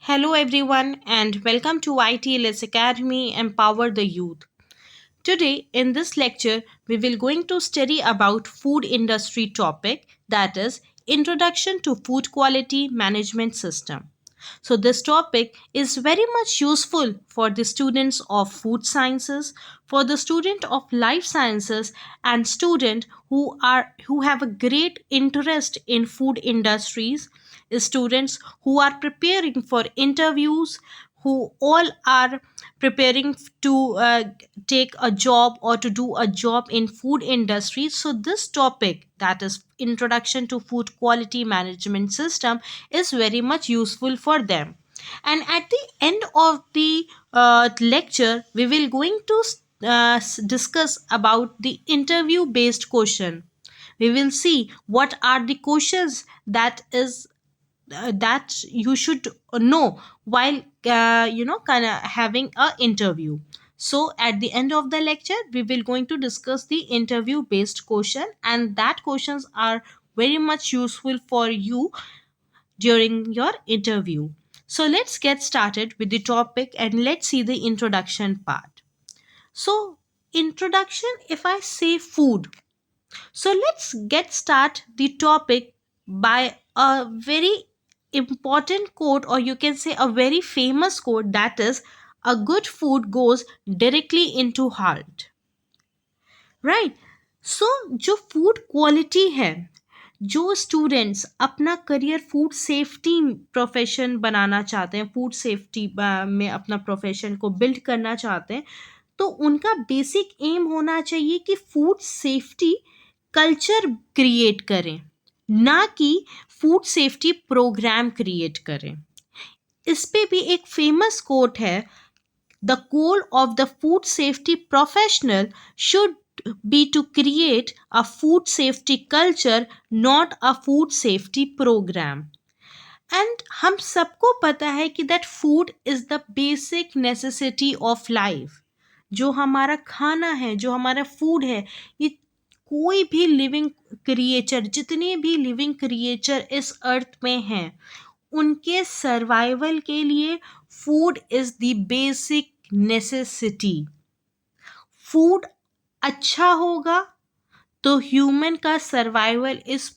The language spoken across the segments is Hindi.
Hello, everyone, and welcome to ITLS Academy Empower the Youth. Today, in this lecture, we will going to study about food industry topic, that is Introduction to Food Quality Management System. So this topic is very much useful for the students of food sciences, for the student of life sciences, and student who have a great interest in food industries, students who are preparing for interviews, who all are preparing to take a job or to do a job in food industry. So this topic, that is Introduction to Food Quality Management System, is very much useful for them. And at the end of the lecture, we will going to discuss about the interview based question. We will see what are the questions that you should know while kind of having a interview. So at the end of the lecture we will going to discuss the interview based question, and that questions are very much useful for you during your interview. So let's get started with the topic and let's see the introduction part. So introduction, if I say food, so let's get start the topic by a very important quote, or you can say a very famous quote, that is a good food goes directly into heart, right? So जो फूड क्वालिटी है, जो स्टूडेंट्स अपना करियर फूड सेफ्टी प्रोफेशन बनाना चाहते हैं, फूड सेफ्टी में अपना प्रोफेशन को बिल्ड करना चाहते हैं, तो उनका बेसिक एम होना चाहिए कि फूड सेफ्टी कल्चर क्रिएट करें, ना कि फूड सेफ्टी प्रोग्राम क्रिएट करें. इस पे भी एक फेमस कोट है, the goal of the food safety professional should be to create a food safety culture, not a food safety program. And हम सबको पता है कि that food is the basic necessity of life. जो हमारा खाना है, जो हमारा फूड है, ये कोई भी लिविंग क्रिएचर, जितने भी लिविंग क्रिएचर इस अर्थ में हैं, उनके सर्वाइवल के लिए food is the basic necessity. Food अच्छा होगा तो ह्यूमन का सर्वाइवल इज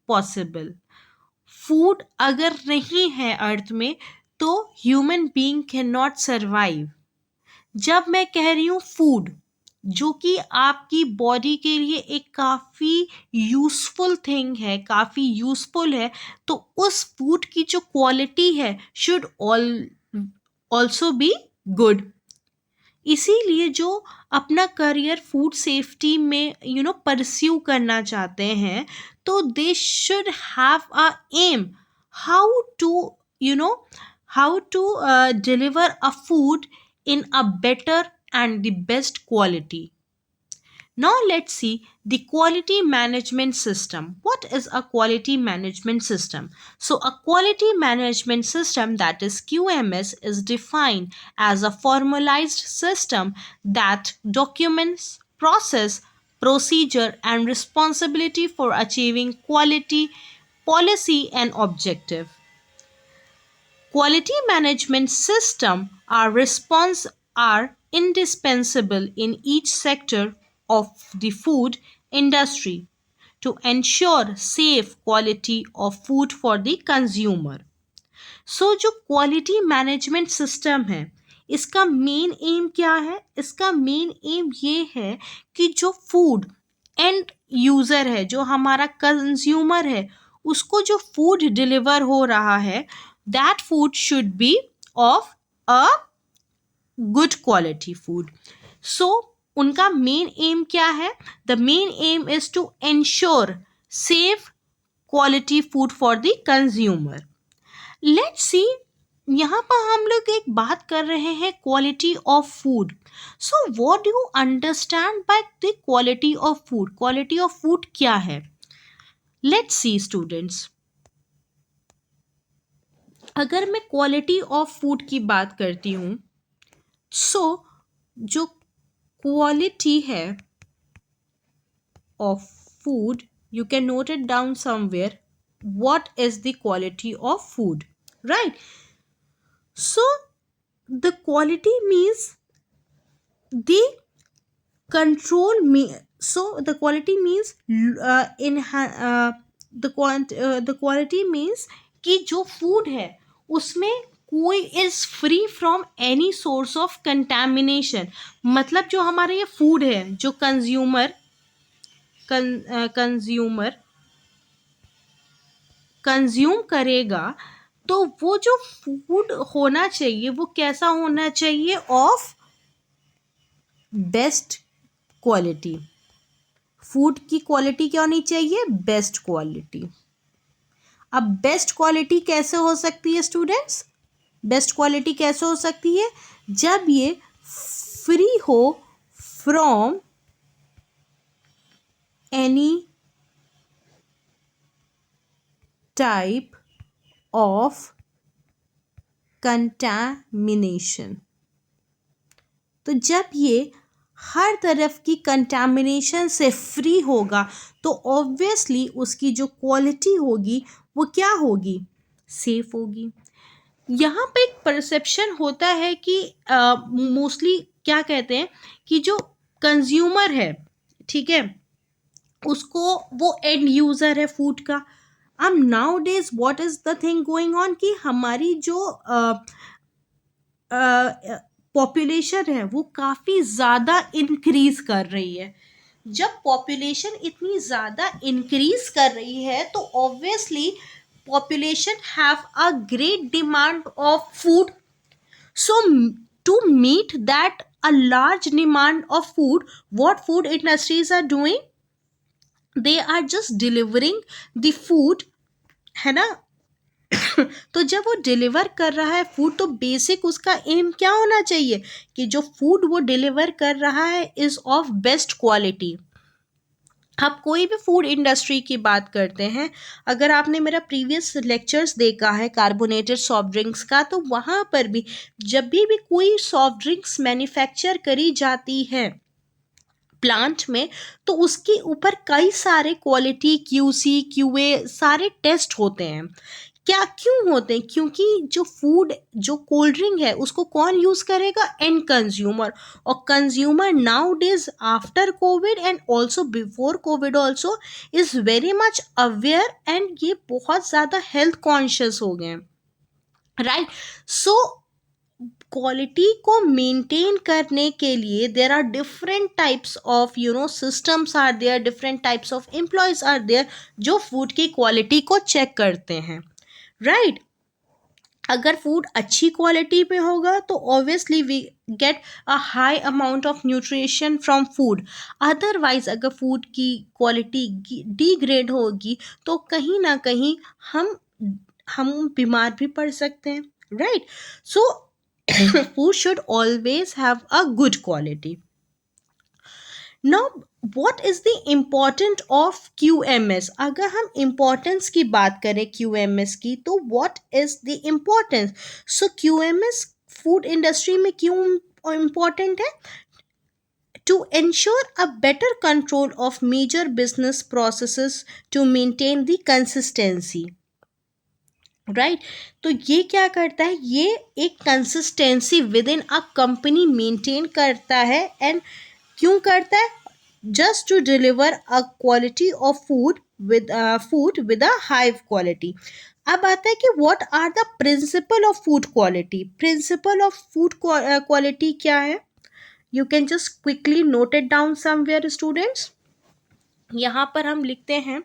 पॉसिबल. फूड अगर नहीं है अर्थ में तो human being can not survive. जब मैं कह रही हूँ फूड, जो कि आपकी बॉडी के लिए एक काफ़ी यूज़फुल थिंग है, काफ़ी यूज़फुल है, तो उस फूड की जो क्वालिटी है शुड ऑल्सो बी गुड. इसीलिए जो अपना करियर फूड सेफ्टी में परस्यू करना चाहते हैं, तो they should have a aim how to you know how to deliver a food in a better and the best quality. Now let's see the quality management system. What is a quality management system? So a quality management system, that is QMS, is defined as a formalized system that documents process, procedure and responsibility for achieving quality, policy and objective. Quality management system are indispensable in each sector of the food industry to ensure safe quality of food for the consumer. सो जो क्वालिटी मैनेजमेंट सिस्टम है, इसका मेन एम क्या है? इसका मेन एम ये है कि जो फूड एंड यूज़र है, जो हमारा कंज्यूमर है, उसको जो फूड डिलीवर हो रहा है, that food should be of a good quality food. So उनका मेन एम क्या है? The main aim is to ensure safe quality food for the consumer. Let's see, यहाँ पर हम लोग एक बात कर रहे हैं quality of food. So what do you understand by the quality of food? Quality of food क्या है? लेट्स सी स्टूडेंट्स, अगर मैं क्वालिटी ऑफ फूड की बात करती हूँ, सो जो क्वालिटी है of food, you can note it down somewhere. What is the quality of food, right? So the quality means the control me so the quality means the quality means कि जो फूड है उसमें कोई is free from any source of contamination. मतलब जो हमारा ये फूड है जो कंज्यूमर कंज्यूम करेगा, तो वो जो फूड होना चाहिए वो कैसा होना चाहिए? Of best quality. फूड की क्वालिटी क्या होनी चाहिए? Best quality. अब बेस्ट क्वालिटी कैसे हो सकती है स्टूडेंट्स? बेस्ट क्वालिटी कैसे हो सकती है? जब ये फ्री हो from any type of contamination. तो जब ये हर तरफ की कंटामिनेशन से फ्री होगा तो ऑब्वियसली उसकी जो क्वालिटी होगी वो क्या होगी? सेफ होगी। यहाँ पे एक परसेप्शन होता है कि मोस्टली क्या कहते हैं कि जो कंज्यूमर है, ठीक है, उसको वो एंड यूज़र है फूड का। अब now days what is the thing going on कि हमारी जो पॉपुलेशन है वो काफ़ी ज़्यादा इंक्रीज कर रही है। जब पॉपुलेशन इतनी ज़्यादा इंक्रीज कर रही है तो obviously population have a great demand of food. So to meet that a large demand of food, what food industries are doing? They are just delivering the food, है ना? तो जब वो डिलीवर कर रहा है फूड तो बेसिक उसका एम क्या होना चाहिए कि जो फूड वो डिलीवर कर रहा है इज ऑफ बेस्ट क्वालिटी। आप कोई भी फूड इंडस्ट्री की बात करते हैं, अगर आपने मेरा प्रीवियस लेक्चर्स देखा है कार्बोनेटेड सॉफ्ट ड्रिंक्स का, तो वहाँ पर भी जब भी कोई सॉफ्ट ड्रिंक्स मैन्युफैक्चर करी जाती है प्लांट में, तो उसके ऊपर कई सारे क्वालिटी क्यूसी क्यूए सारे टेस्ट होते हैं। क्या क्यों होते हैं? क्योंकि जो फूड जो कोल्ड ड्रिंक है उसको कौन यूज़ करेगा? End consumer. और consumer nowadays after Covid and also before Covid also is very much aware and ये बहुत ज़्यादा हेल्थ कॉन्शियस हो गए हैं, राइट? सो क्वालिटी को मेंटेन करने के लिए there are different types of systems are there, different types of employees are there जो फूड की क्वालिटी को चेक करते हैं, राइट? अगर फूड अच्छी क्वालिटी पे होगा तो obviously we get a high amount of nutrition from food. Otherwise अगर फूड की क्वालिटी डिग्रेड होगी तो कहीं ना कहीं हम बीमार भी पड़ सकते हैं, right? So food should always have a good quality. Now what is the importance of QMS? अगर हम importance की बात करें QMS की, तो what is the importance? So QMS food industry में क्यों important है? To ensure a better control of major business processes to maintain the consistency, right? तो ये क्या करता है? ये एक consistency within a company maintain करता है। एंड क्यों करता है? Just to deliver a quality of food with a high quality. अब आता है कि what are the principle of food quality. Principle of food quality क्या है? You can just quickly note it down somewhere students. यहाँ पर हम लिखते हैं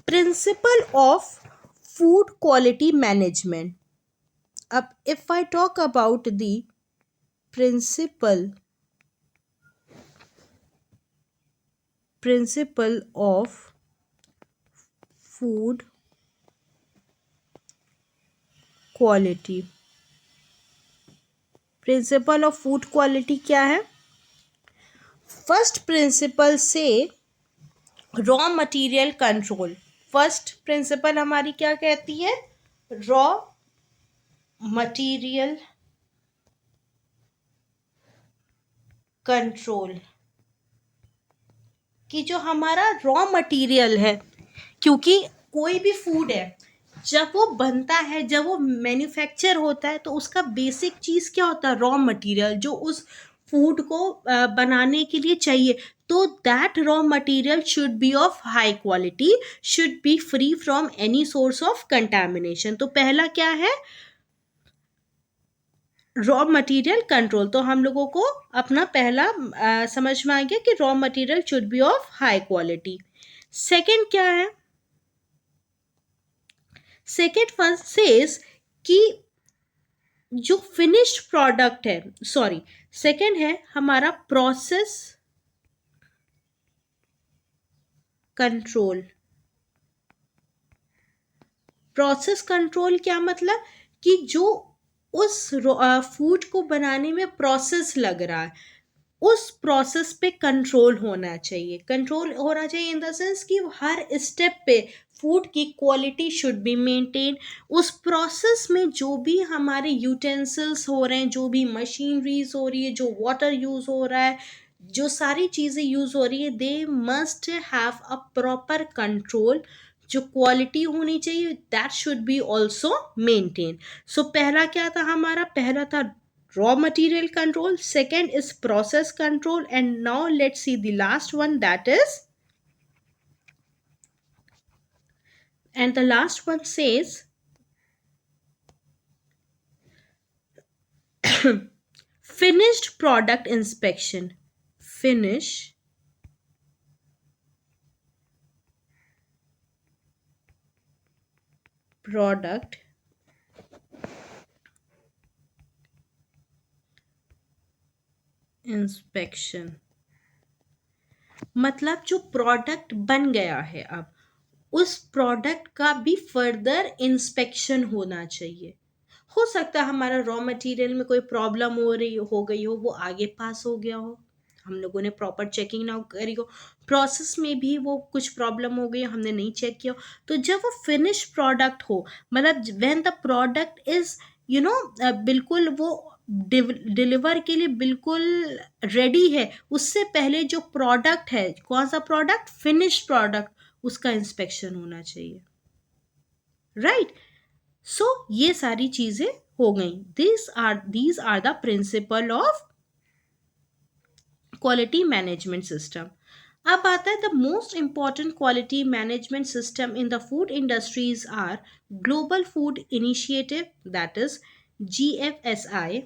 principle of food quality management. अब if I talk about the principle of food quality, principle of food quality क्या है? फर्स्ट प्रिंसिपल से raw material control. First principle हमारी क्या कहती है? Raw material control. कि जो हमारा रॉ मटेरियल है, क्योंकि कोई भी फूड है जब वो बनता है, जब वो मैन्युफैक्चर होता है, तो उसका बेसिक चीज़ क्या होता है? रॉ मटेरियल, जो उस फूड को बनाने के लिए चाहिए। तो that raw material should be of high quality, should be free from any source of contamination. तो पहला क्या है? Raw material control. तो हम लोगों को अपना पहला समझ में आ गया कि raw material should be of high quality. Second क्या है? सेकंड वन सेज कि जो फिनिश्ड प्रोडक्ट है, सॉरी, सेकंड है हमारा प्रोसेस कंट्रोल। प्रोसेस कंट्रोल क्या मतलब? कि जो उस फूड को बनाने में प्रोसेस लग रहा है, उस प्रोसेस पे कंट्रोल होना चाहिए। कंट्रोल होना चाहिए इन द सेंस कि हर स्टेप पे फूड की क्वालिटी शुड बी मेंटेन। उस प्रोसेस में जो भी हमारे यूटेंसिल्स हो रहे हैं, जो भी मशीनरीज हो रही है, जो वाटर यूज़ हो रहा है, जो सारी चीज़ें यूज़ हो रही है, they must have a proper control. जो क्वालिटी होनी चाहिए, that should be also maintain. So पहला क्या था हमारा? पहला था raw material control, second is process control, and now let's see the last one, that is, and the last one says finished product inspection. Finish product inspection मतलब जो प्रोडक्ट बन गया है, अब उस प्रोडक्ट का भी फर्दर इंस्पेक्शन होना चाहिए। हो सकता है हमारा रॉ मटेरियल में कोई प्रॉब्लम हो गई हो, वो आगे पास हो गया हो, हम लोगों ने प्रॉपर चेकिंग ना करी हो। प्रोसेस में भी वो कुछ प्रॉब्लम हो गई, हमने नहीं चेक किया। तो जब वो फिनिश प्रोडक्ट हो, मतलब व्हेन द प्रोडक्ट इज बिल्कुल वो डिलीवर के लिए बिल्कुल रेडी है, उससे पहले जो प्रोडक्ट है, कौन सा प्रोडक्ट? फिनिश प्रोडक्ट, उसका इंस्पेक्शन होना चाहिए। राइट? सो ये सारी चीजें हो गई। These are the principle of quality management system. अब आता है the most important quality management system in the food industries are global food initiative, that is GFSI.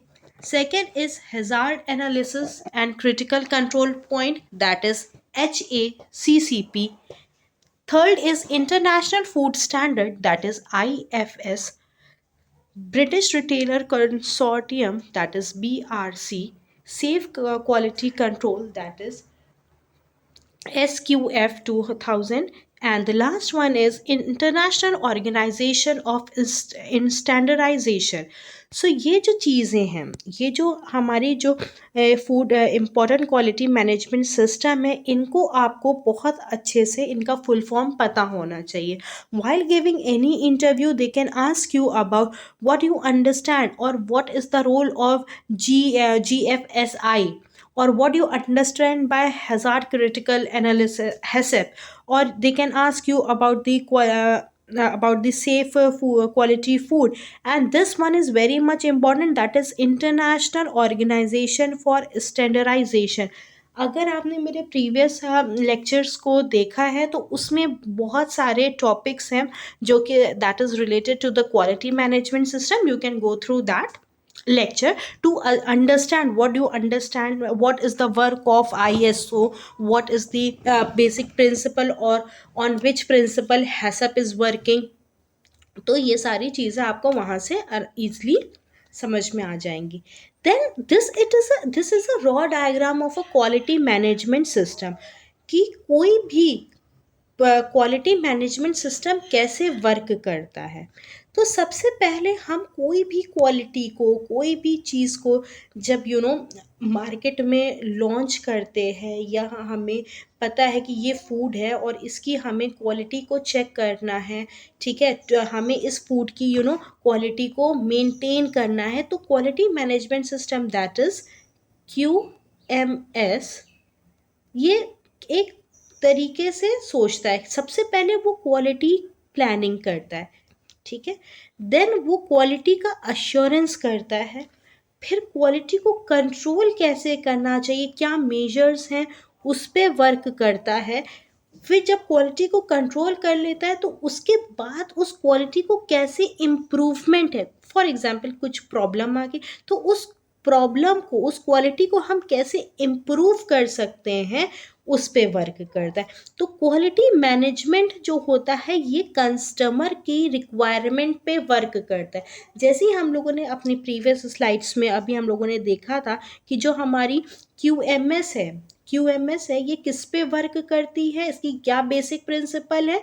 Second is hazard analysis and critical control point, that is HACCP. Third is international food standard, that is IFS. British Retailer Consortium, that is BRC. Safe Quality Control, that is SQF 2000. And the last one is International Organization of in Standardization. सो ये जो चीज़ें हैं, ये जो हमारी जो food important quality management system है, इनको आपको बहुत अच्छे से इनका फुल फॉर्म पता होना चाहिए। While giving any interview they can ask you about what you understand or what is the role of GFSI, or what you understand by hazard critical analysis HACCP, or they can ask you about the safe quality food. And this one is very much important, that is International Organization for Standardization. अगर आपने मेरे प्रीवियस लेक्चर्स को देखा है, तो उसमें बहुत सारे टॉपिक्स हैं जो कि that is related to the quality management system. You can go through that lecture to understand what is the work of ISO, what is the basic principle, or on which principle HACCP is working. तो ये सारी चीज़ें आपको वहाँ से ईजली समझ में आ जाएंगी। Then this is a raw diagram of a quality management system, कि कोई भी क्वालिटी मैनेजमेंट सिस्टम कैसे वर्क करता है। तो सबसे पहले हम कोई भी क्वालिटी को, कोई भी चीज़ को जब मार्केट में लॉन्च करते हैं, या हमें पता है कि ये फूड है और इसकी हमें क्वालिटी को चेक करना है, ठीक है, तो हमें इस फूड की क्वालिटी को मेंटेन करना है, तो quality management system, that is QMS, ये एक तरीके से सोचता है। सबसे पहले वो क्वालिटी प्लानिंग करता है, ठीक है। देन वो क्वालिटी का अश्योरेंस करता है। फिर क्वालिटी को कंट्रोल कैसे करना चाहिए, क्या मेजर्स हैं, उस पे वर्क करता है। फिर जब क्वालिटी को कंट्रोल कर लेता है तो उसके बाद उस क्वालिटी को कैसे इम्प्रूवमेंट है, फॉर एग्जांपल कुछ प्रॉब्लम आ गई तो उस प्रॉब्लम को, उस क्वालिटी को हम कैसे इम्प्रूव कर सकते हैं, उस पे वर्क करता है। तो क्वालिटी मैनेजमेंट जो होता है ये कस्टमर की रिक्वायरमेंट पे वर्क करता है। जैसे ही हम लोगों ने अपनी प्रीवियस स्लाइड्स में अभी हम लोगों ने देखा था कि जो हमारी QMS है, QMS है, ये किस पे वर्क करती है, इसकी क्या बेसिक प्रिंसिपल है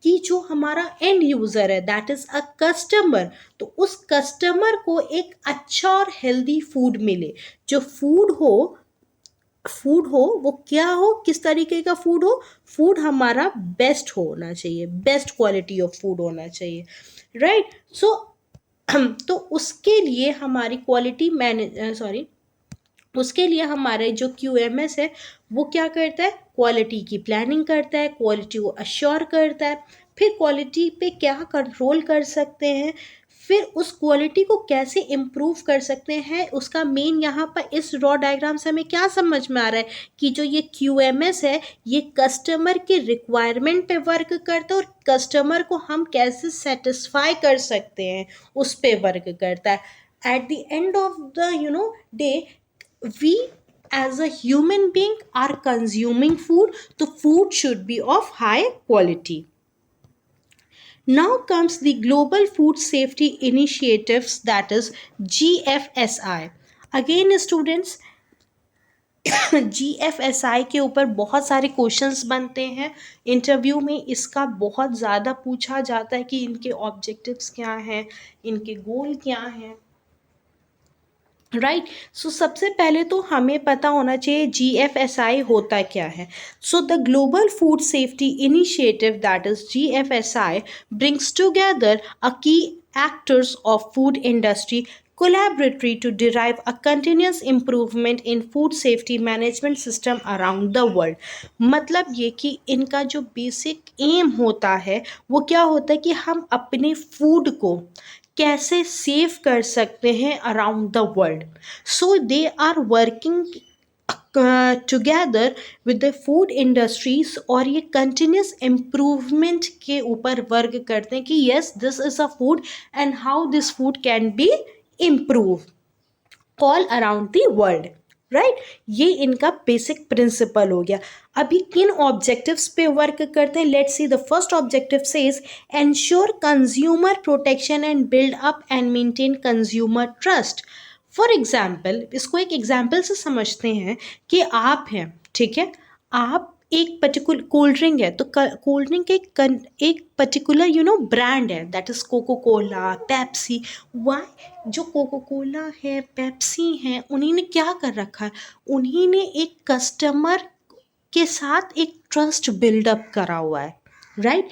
कि जो हमारा एंड यूज़र है दैट इज़ अ कस्टमर, तो उस कस्टमर को एक अच्छा और हेल्दी फूड मिले। जो फूड हो वो क्या हो, किस तरीके का फूड हो, फूड हमारा बेस्ट होना चाहिए, बेस्ट क्वालिटी ऑफ फूड होना चाहिए, राइट। सो तो उसके लिए हमारी क्वालिटी मैनेज सॉरी उसके लिए हमारे जो QMS है वो क्या करता है, क्वालिटी की प्लानिंग करता है, क्वालिटी को अश्योर करता है। फिर क्वालिटी पे क्या कंट्रोल कर सकते हैं, फिर उस क्वालिटी को कैसे इम्प्रूव कर सकते हैं, उसका मेन यहाँ पर इस रॉ डायग्राम से हमें क्या समझ में आ रहा है कि जो ये QMS है ये कस्टमर के रिक्वायरमेंट पे वर्क करता है और कस्टमर को हम कैसे सेटिस्फाई कर सकते हैं उस पे वर्क करता है। At the end of the day, we as a human being are consuming food, so food should be of high quality. Now comes the global food safety initiatives, that is GFSI. Again students, GFSI के ऊपर बहुत सारे क्वेश्चंस बनते हैं इंटरव्यू में, इसका बहुत ज़्यादा पूछा जाता है कि इनके ऑब्जेक्टिव्स क्या हैं, इनके गोल क्या हैं, राइट। सो सबसे पहले तो हमें पता होना चाहिए GFSI होता क्या है। So the global food safety initiative that is GFSI brings together a key actors of food industry collaboratory to derive a continuous improvement in food safety management system around the world। मतलब ये कि इनका जो बेसिक एम होता है वो क्या होता है कि हम अपने फूड को कैसे सेव कर सकते हैं around the world. So they are working together with the food industries, और ये कंटिन्यूस इम्प्रूवमेंट के ऊपर वर्क करते हैं कि yes this is a food and how this food can be improve all around the world, right. ये इनका बेसिक प्रिंसिपल हो गया। अभी किन ऑब्जेक्टिव्स पे वर्क करते हैं, let's see. The first objective says ensure consumer protection and build up and maintain consumer trust. For example, इसको एक एग्जाम्पल से समझते हैं कि आप हैं, ठीक है, आप एक पर्टिकुलर कोल्ड ड्रिंक है, तो कोल्ड ड्रिंक एक पर्टिकुलर ब्रांड है, that is Coca Cola, Pepsi. Why, जो कोको कोला है, पेप्सी है, उन्हीं ने क्या कर रखा है, उन्हीं ने एक कस्टमर के साथ एक ट्रस्ट बिल्डअप करा हुआ है, राइट।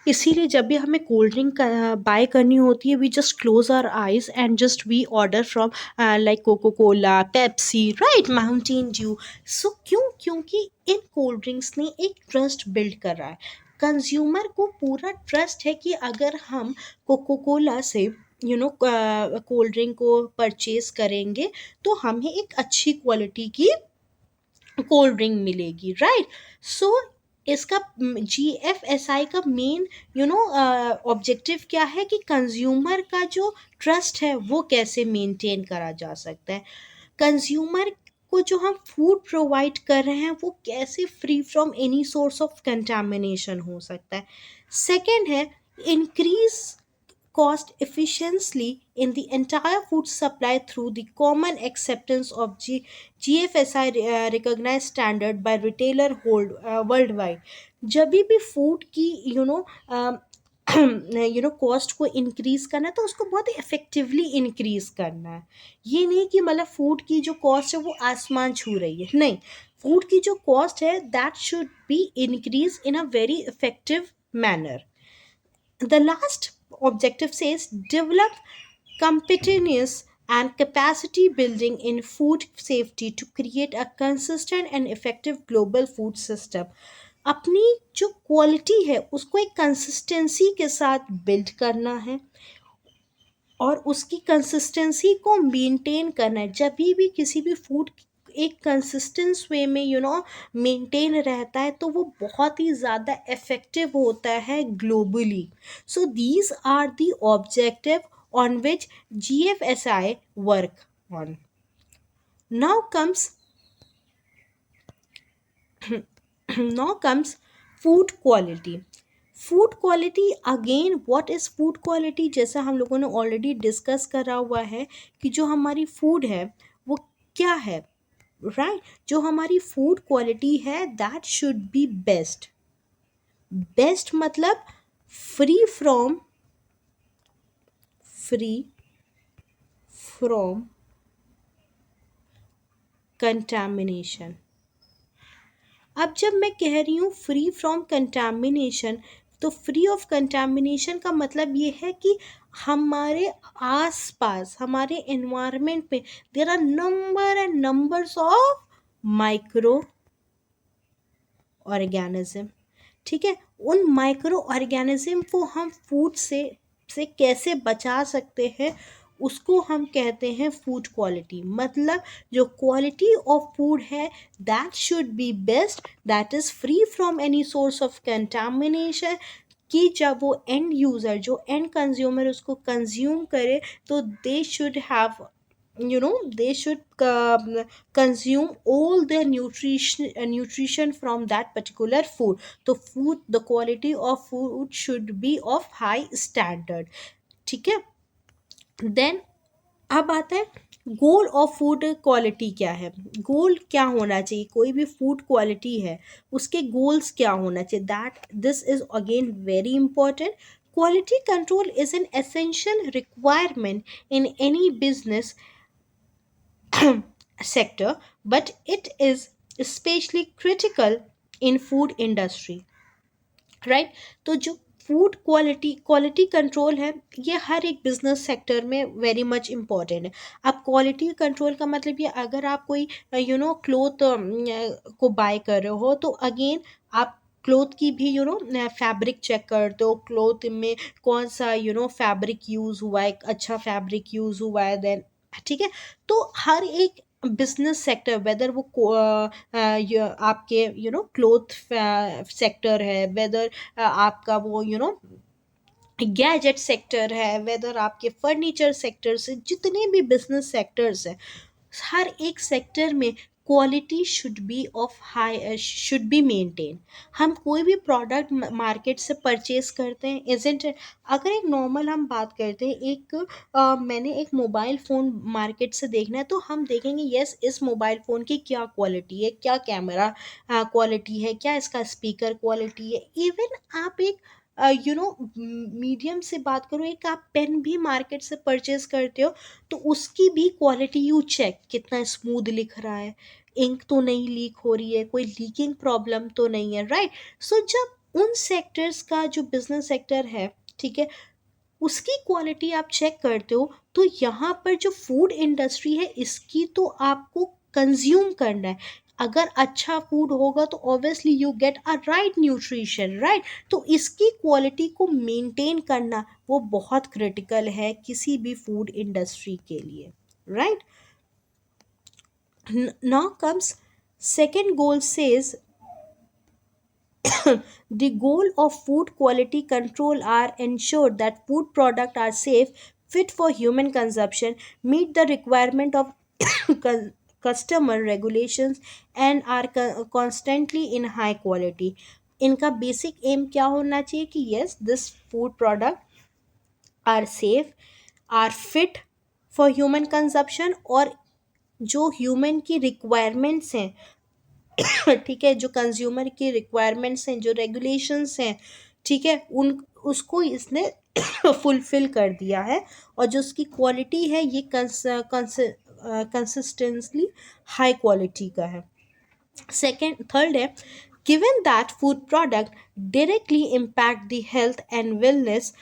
इसीलिए जब भी हमें कोल्ड ड्रिंक बाय करनी होती है, we just close our eyes and just we order from like Coca Cola, Pepsi, right, Mountain Dew. So क्योंकि इन कोल्ड ड्रिंक्स ने एक ट्रस्ट बिल्ड कर रहा है। कंज्यूमर को पूरा ट्रस्ट है कि अगर हम कोको कोला से कोल्ड ड्रिंक को परचेज करेंगे तो हमें एक अच्छी क्वालिटी की कोल्ड ड्रिंक मिलेगी, राइट। सो इसका GFSI का मेन ऑब्जेक्टिव क्या है कि कंज्यूमर का जो ट्रस्ट है वो कैसे मेंटेन करा जा सकता है, कंज्यूमर को जो हम फूड प्रोवाइड कर रहे हैं वो कैसे free from any source of contamination हो सकता है। सेकेंड है increase cost efficiently in the entire food supply through the common acceptance of GFSI recognized standard by retailer worldwide। जब भी फूड की कॉस्ट को इंक्रीज करना है तो उसको बहुत इफेक्टिवली इंक्रीज करना है। ये नहीं कि मतलब फूड की जो कॉस्ट है वो आसमान छू रही है, नहीं, फूड की जो कॉस्ट है that should be increase in a very effective manner. The last objective says develop competitiveness and capacity building in food safety to create a consistent and effective global food system। अपनी जो क्वालिटी है उसको एक कंसिस्टेंसी के साथ बिल्ड करना है और उसकी कंसिस्टेंसी को मेंटेन करना है। जब भी किसी भी फूड एक कंसिस्टेंट वे में मेंटेन रहता है तो वो बहुत ही ज़्यादा इफ़ेक्टिव होता है globally. So these are the objective on which GFSI work on. Now comes now comes food quality। Food quality again, what is food quality? जैसा हम लोगों ने ऑलरेडी डिस्कस करा हुआ है कि जो हमारी फूड है वो क्या है, राइट जो हमारी फूड क्वालिटी है that should B best. Best मतलब फ्री फ्रॉम कंटामिनेशन। अब जब मैं कह रही हूँ फ्री फ्रॉम कंटामिनेशन, तो फ्री ऑफ कंटामिनेशन का मतलब ये है कि हमारे आसपास हमारे एनवायरनमेंट में there are number and numbers of micro organism. ठीक है, उन माइक्रो ऑर्गेनिज्म को हम फूड से कैसे बचा सकते हैं उसको हम कहते हैं फूड क्वालिटी। मतलब जो क्वालिटी ऑफ फूड है that should B best, that is free from any source of contamination, कि जब वो एंड यूज़र जो एंड कंज्यूमर उसको कंज्यूम करे तो they should have they should consume all their nutrition from that particular food। तो food, the quality of food should be of high standard। ठीक है, देन अब आता है गोल ऑफ फूड क्वालिटी क्या है। गोल क्या होना चाहिए, कोई भी फूड क्वालिटी है उसके गोल्स क्या होना चाहिए, that this is again very important. Quality control is an essential requirement in any business sector, but it is especially critical in food industry, right. तो जो फूड क्वालिटी कंट्रोल है ये हर एक बिजनेस सेक्टर में वेरी मच इम्पॉर्टेंट है। अब क्वालिटी कंट्रोल का मतलब ये, अगर आप कोई क्लोथ को बाय कर रहे हो तो अगेन आप क्लोथ की भी फैब्रिक चेक करते हो, क्लोथ में कौन सा फैब्रिक यूज़ हुआ है, अच्छा फैब्रिक यूज़ हुआ है, देन ठीक है। तो हर एक बिजनेस सेक्टर, वेदर वो आपके क्लोथ सेक्टर है, वेदर आपका वो गैजेट सेक्टर है, वेदर आपके फर्नीचर सेक्टर से, जितने भी बिजनेस सेक्टर्स हैं हर एक सेक्टर में क्वालिटी शुड बी मेंटेन। हम कोई भी प्रोडक्ट मार्केट से परचेज करते हैं, इजेंट अगर एक नॉर्मल हम बात करते हैं, मैंने एक मोबाइल फ़ोन मार्केट से देखना है तो हम देखेंगे यस इस मोबाइल फ़ोन की क्या क्वालिटी है, क्या कैमरा क्वालिटी है, क्या इसका स्पीकर क्वालिटी है। इवन आप एक मीडियम से बात करो, एक आप पेन भी मार्केट से परचेज करते हो तो उसकी भी क्वालिटी यू चेक, कितना स्मूथ लिख रहा है, इंक तो नहीं लीक हो रही है, कोई लीकिंग प्रॉब्लम तो नहीं है, राइट। सो जब उन सेक्टर्स का जो बिजनेस सेक्टर है, ठीक है, उसकी क्वालिटी आप चेक करते हो तो यहाँ पर जो फूड इंडस्ट्री है इसकी तो आपको कंज्यूम करना है। अगर अच्छा फूड होगा तो obviously you get a right nutrition, right. तो इसकी क्वालिटी को मेंटेन करना वो बहुत क्रिटिकल है किसी भी फूड इंडस्ट्री के लिए, right. Now comes second goal says the goal of food quality control are ensure that food products are safe, fit for human consumption, meet the requirement of customer regulations, and are constantly in high quality। इनका बेसिक एम क्या होना चाहिए कि yes this food product are safe, are fit for human consumption, और जो ह्यूमन की रिक्वायरमेंट्स हैं ठीक है, जो कंज्यूमर की रिक्वायरमेंट्स हैं, जो रेगुलेशंस हैं, ठीक है, उन उसको इसने फुलफिल कर दिया है। और जो उसकी क्वालिटी है ये कंसिस्टेंटली हाई क्वालिटी का है। थर्ड है, given that food product directly impact the health and wellness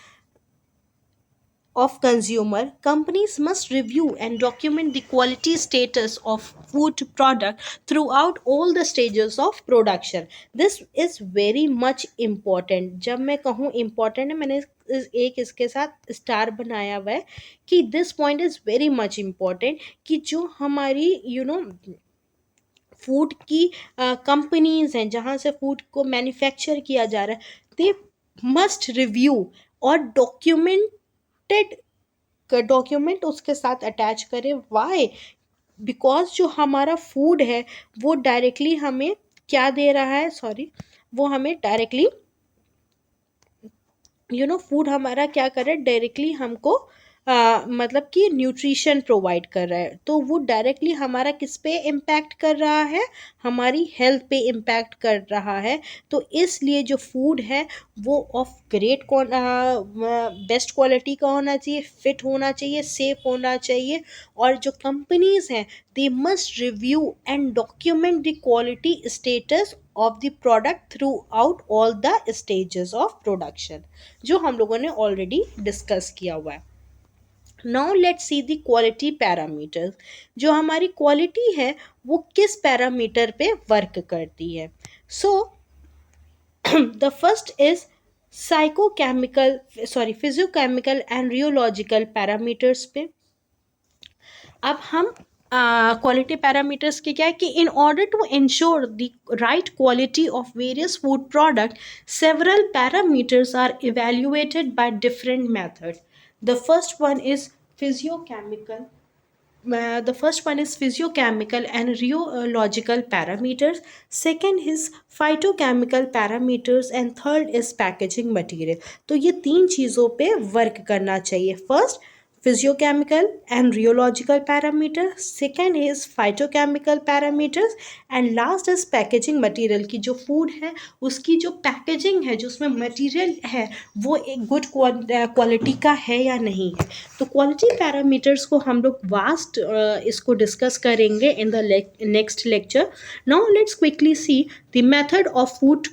of consumer, companies must review and document the quality status of food product throughout all the stages of production. This is very much important. जब मैं कहूँ important है, मैंने एक इसके साथ स्टार बनाया हुआ है कि this point is very much important, कि जो हमारी फूड की कंपनीज हैं जहाँ से फूड को मैन्युफैक्चर किया जा रहा है, दे मस्ट रिव्यू और डॉक्यूमेंट उसके साथ अटैच करें. वाई? बिकॉज जो हमारा फूड है वो डायरेक्टली हमें क्या दे रहा है, सॉरी, वो हमें डायरेक्टली फूड हमारा क्या कर रहा है, डायरेक्टली हमको मतलब कि न्यूट्रिशन प्रोवाइड कर रहा है. तो वो डायरेक्टली हमारा किस पे इम्पैक्ट कर रहा है, हमारी हेल्थ पे इम्पैक्ट कर रहा है. तो इसलिए जो फूड है वो ऑफ ग्रेट बेस्ट क्वालिटी का होना चाहिए, फिट होना चाहिए, सेफ होना चाहिए. और जो कंपनीज हैं, they must review and document the quality status of the product throughout all the stages of production, जो हम लोगों ने ऑलरेडी डिस्कस किया हुआ है. Now let's see the quality parameters. जो हमारी क्वालिटी है वो किस पैरामीटर पे वर्क करती है. So the first is physiochemical and rheological parameters पे. अब हम क्वालिटी पैरामीटर्स के क्या है कि in order to ensure the right quality of various food product, several parameters are evaluated by different method. The first one is physiochemical and rheological parameters. Second is phytochemical parameters and third is packaging material. तो ये तीन चीज़ों पे वर्क करना चाहिए. First physiochemical and rheological parameter, second is phytochemical parameters and last is packaging material, की जो फूड है उसकी जो पैकेजिंग है, जो उसमें मटेरियल है, वो एक गुड क्वालिटी का है या नहीं है. तो क्वालिटी पैरामीटर्स को हम लोग वास्ट इसको डिस्कस करेंगे इन the next lecture. Now let's quickly see the method of food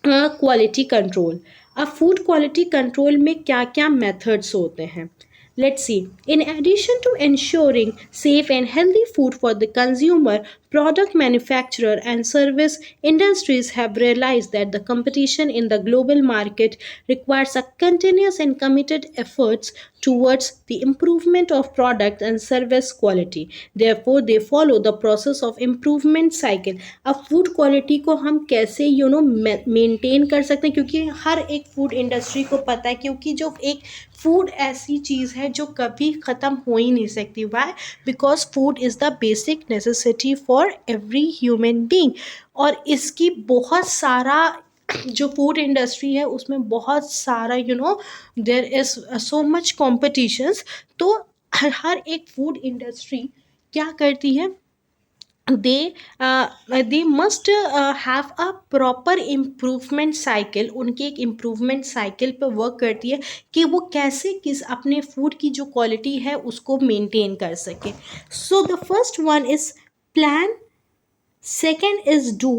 quality control. अब फूड क्वालिटी कंट्रोल में क्या क्या मेथड्स होते हैं. Let's see. In addition to ensuring safe and healthy food for the consumer, product manufacturer and service industries have realized that the competition in the global market requires a continuous and committed efforts towards the improvement of product and service quality. Therefore, they follow the process of improvement cycle. अब फूड क्वालिटी को हम कैसे मेंटेन कर सकते हैं, क्योंकि हर एक फूड इंडस्ट्री को पता है, क्योंकि जो एक फूड ऐसी चीज़ है जो कभी ख़त्म हो ही नहीं सकती. Why? Because food is the basic necessity for every human being. और इसकी बहुत सारा जो फूड इंडस्ट्री है उसमें बहुत सारा there is so much competitions. तो हर एक फूड इंडस्ट्री क्या करती है, they must have a proper improvement cycle. उनके एक इम्प्रूवमेंट साइकिल पे वर्क करती है कि वो कैसे किस अपने फूड की जो क्वालिटी है उसको मेंटेन कर सके. So the first one is plan, second is do,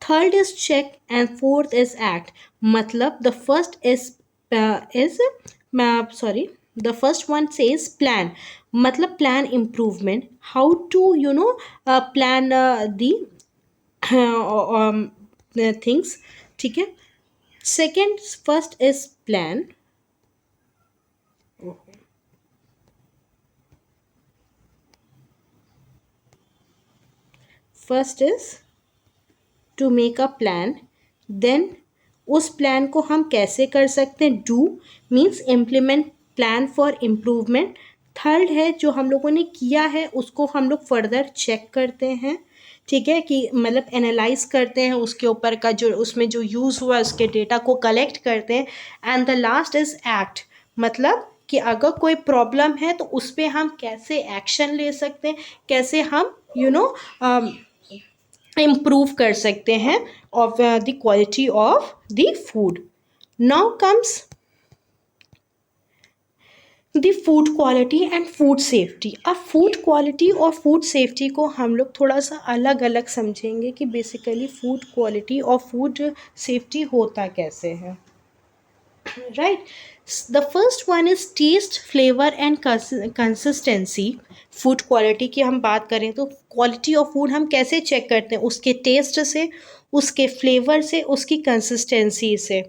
third is check and fourth is act. मतलब the first is the first one says plan, मतलब plan improvement, how to plan the things. ठीक है. second, first is plan, first is to make a plan, then उस प्लान को हम कैसे कर सकते हैं. Do means implement plan for improvement. Third है जो हम लोगों ने किया है उसको हम लोग फर्दर चेक करते हैं. ठीक है, कि मतलब एनालाइज करते हैं उसके ऊपर का जो उसमें जो यूज़ हुआ है उसके डेटा को कलेक्ट करते हैं. And the last is act, मतलब कि अगर कोई प्रॉब्लम है तो उस पर हम कैसे एक्शन ले सकते हैं, कैसे हम improve कर सकते हैं of the quality of the food. Now comes the food quality and food safety. अब food quality और food safety को हम लोग थोड़ा सा अलग अलग समझेंगे कि बेसिकली food quality और food safety होता कैसे है. Right. The first one is taste, flavor and consistency. Food quality की हम बात करें तो क्वालिटी ऑफ फूड हम कैसे चेक करते हैं? उसके टेस्ट से, उसके फ्लेवर से, उसकी कंसिस्टेंसी से।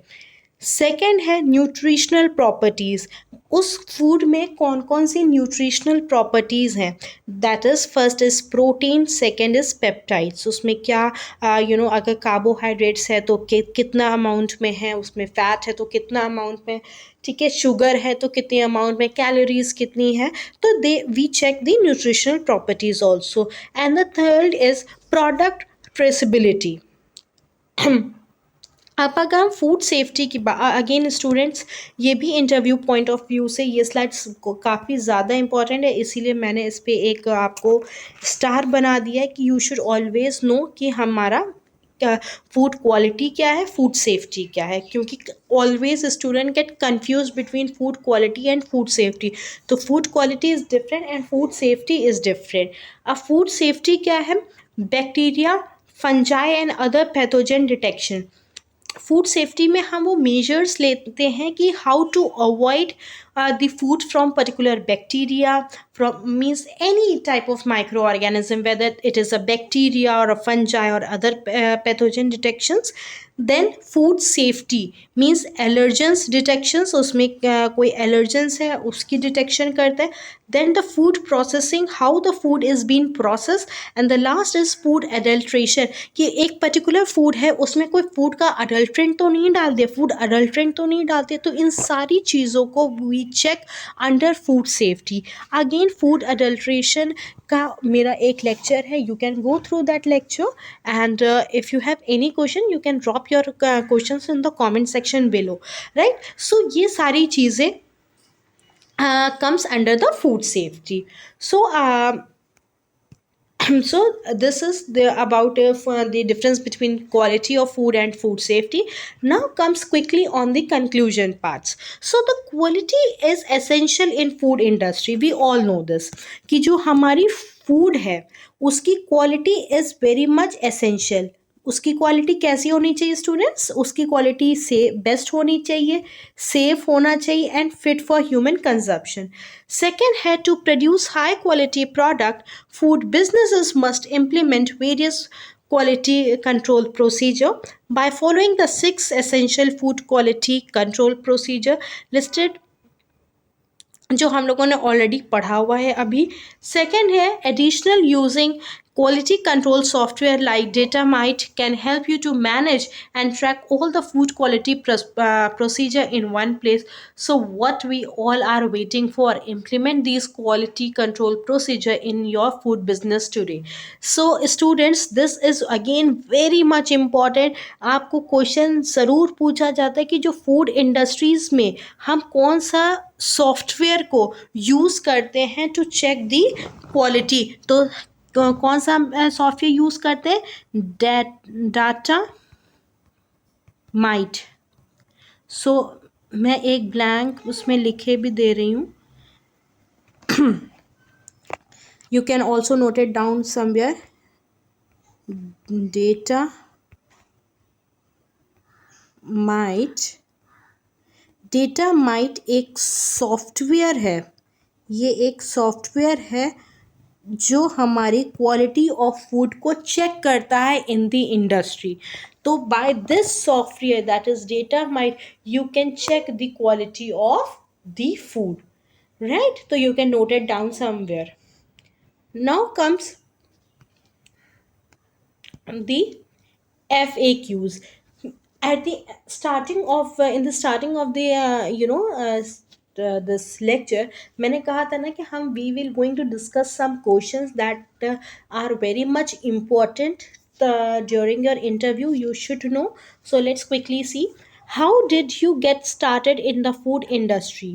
सेकंड है न्यूट्रिशनल प्रॉपर्टीज़। उस फूड में कौन कौन सी न्यूट्रिशनल प्रॉपर्टीज़ हैं? That is first is protein, second is peptides. उसमें क्या अगर कार्बोहाइड्रेट्स है तो कितना अमाउंट में है, उसमें फ़ैट है तो कितना अमाउंट में, ठीक है, शुगर है तो कितनी अमाउंट में, कैलोरीज कितनी है। तो they we check the nutritional properties also. And the third is product traceability. अब अगर हम फूड सेफ्टी की अगेन स्टूडेंट्स, ये भी इंटरव्यू पॉइंट ऑफ व्यू से ये स्लाइड्स काफ़ी ज़्यादा इंपॉर्टेंट है, इसीलिए मैंने इस पर एक आपको स्टार बना दिया है कि यू शुड ऑलवेज नो कि हमारा फूड क्वालिटी क्या है, फूड सेफ्टी क्या है, क्योंकि always student get confuse between food quality and food safety. तो food quality is different and food safety is different. अब फूड सेफ्टी क्या है? Bacteria, fungi and other pathogen detection. Food safety में हम वो मेजर्स लेते हैं कि how to avoid the food from particular bacteria, from means any type of microorganism, whether it is a bacteria or a fungi or other pathogen detections. Then food safety means allergens detections, उसमें कोई allergens है उसकी detection करते हैं. Then the food processing, how the food is being processed. And the last is food adulteration, कि एक particular food है उसमें कोई food का adulterant तो नहीं डाल दिया, food adulterant तो नहीं डालते. तो इन सारी चीज़ों को we check under food safety. Again food adulteration का मेरा एक लेक्चर है, you can go through that lecture and if you have any question you can drop your questions in the comment section below, right. So ये सारी चीज़ें comes under the food safety. So this is the about the difference between quality of food and food safety. Now comes quickly on the conclusion parts. So the quality is essential in food industry, we all know this, कि जो हमारी food है उसकी quality is very much essential. उसकी क्वालिटी कैसी होनी चाहिए स्टूडेंट्स? उसकी क्वालिटी से बेस्ट होनी चाहिए, सेफ होना चाहिए and fit for human consumption. Second है to produce high quality product, food businesses must implement various quality control procedure by following the 6 essential food quality control procedure listed, जो हम लोगों ने ऑलरेडी पढ़ा हुआ है अभी. सेकेंड है additional using quality control software like Datamite can help you to manage and track all the food quality procedure in one place. So what we all are waiting for, implement these quality control procedure in your food business today. So students, this is again very much important. आपको क्वेश्चन ज़रूर पूछा जाता है कि जो फूड इंडस्ट्रीज़ में हम कौन सा सॉफ्टवेयर को यूज़ करते हैं टू चेक दी क्वालिटी. तो कौन सा सॉफ्टवेयर यूज़ करते हैं? Data might. सो मैं एक ब्लैंक उसमें लिखे भी दे रही हूँ, you can also note it down somewhere. Data might, data might एक सॉफ्टवेयर है, ये एक सॉफ्टवेयर है जो हमारी क्वालिटी ऑफ फूड को चेक करता है इन द इंडस्ट्री. तो by this software that is data might you can check the quality of the food, right. तो you can note it down somewhere. Now comes the FAQs. At the starting of in the starting of the this lecture, मैंने कहा था ना कि हम we will going to discuss some questions that are very much important during your interview you should know. So let's quickly see. How did you get started in the food industry?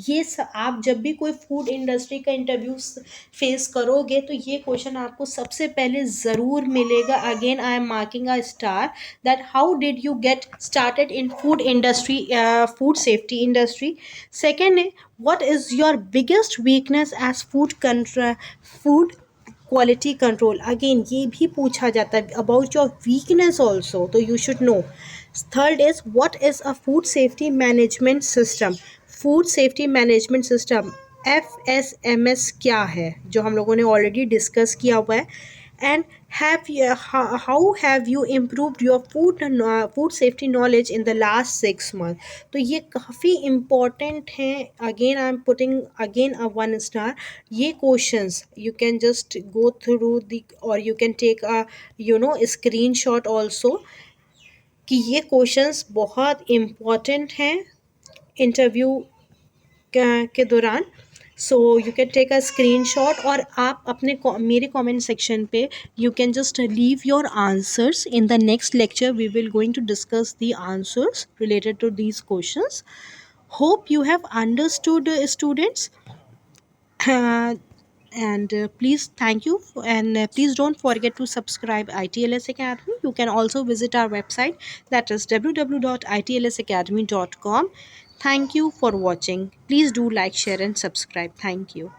ये आप जब भी कोई फूड इंडस्ट्री का इंटरव्यू फेस करोगे तो ये क्वेश्चन आपको सबसे पहले ज़रूर मिलेगा. Again I am marking a star that how did you get started in food industry, food safety industry. Second है what is your biggest weakness as food quality control. Again ये भी पूछा जाता है अबाउट योर वीकनेस ऑल्सो, तो you should know. Third is what is a food safety management system. Food safety management system FSMS क्या है, जो हम लोगों ने ऑलरेडी डिस्कस किया हुआ है. And how have you improved your food safety knowledge in the last 6 month. तो ये काफ़ी इम्पॉर्टेंट हैं. Again I am putting again a 1 star. ये questions you can just go through the, और you can take a screenshot also, कि ये क्वेश्चंस बहुत इम्पॉर्टेंट हैं इंटरव्यू के दौरान. So you can take a screenshot, और आप अपने मेरे कमेंट सेक्शन पे you can just leave your answers. In the next lecture we will going to discuss the answers related to these questions. Hope you have understood, students. Uh, and please thank you and please don't forget to subscribe ITLS Academy. You can also visit our website, that is www.itlsacademy.com. Thank you for watching. Please do like, share and subscribe. Thank you.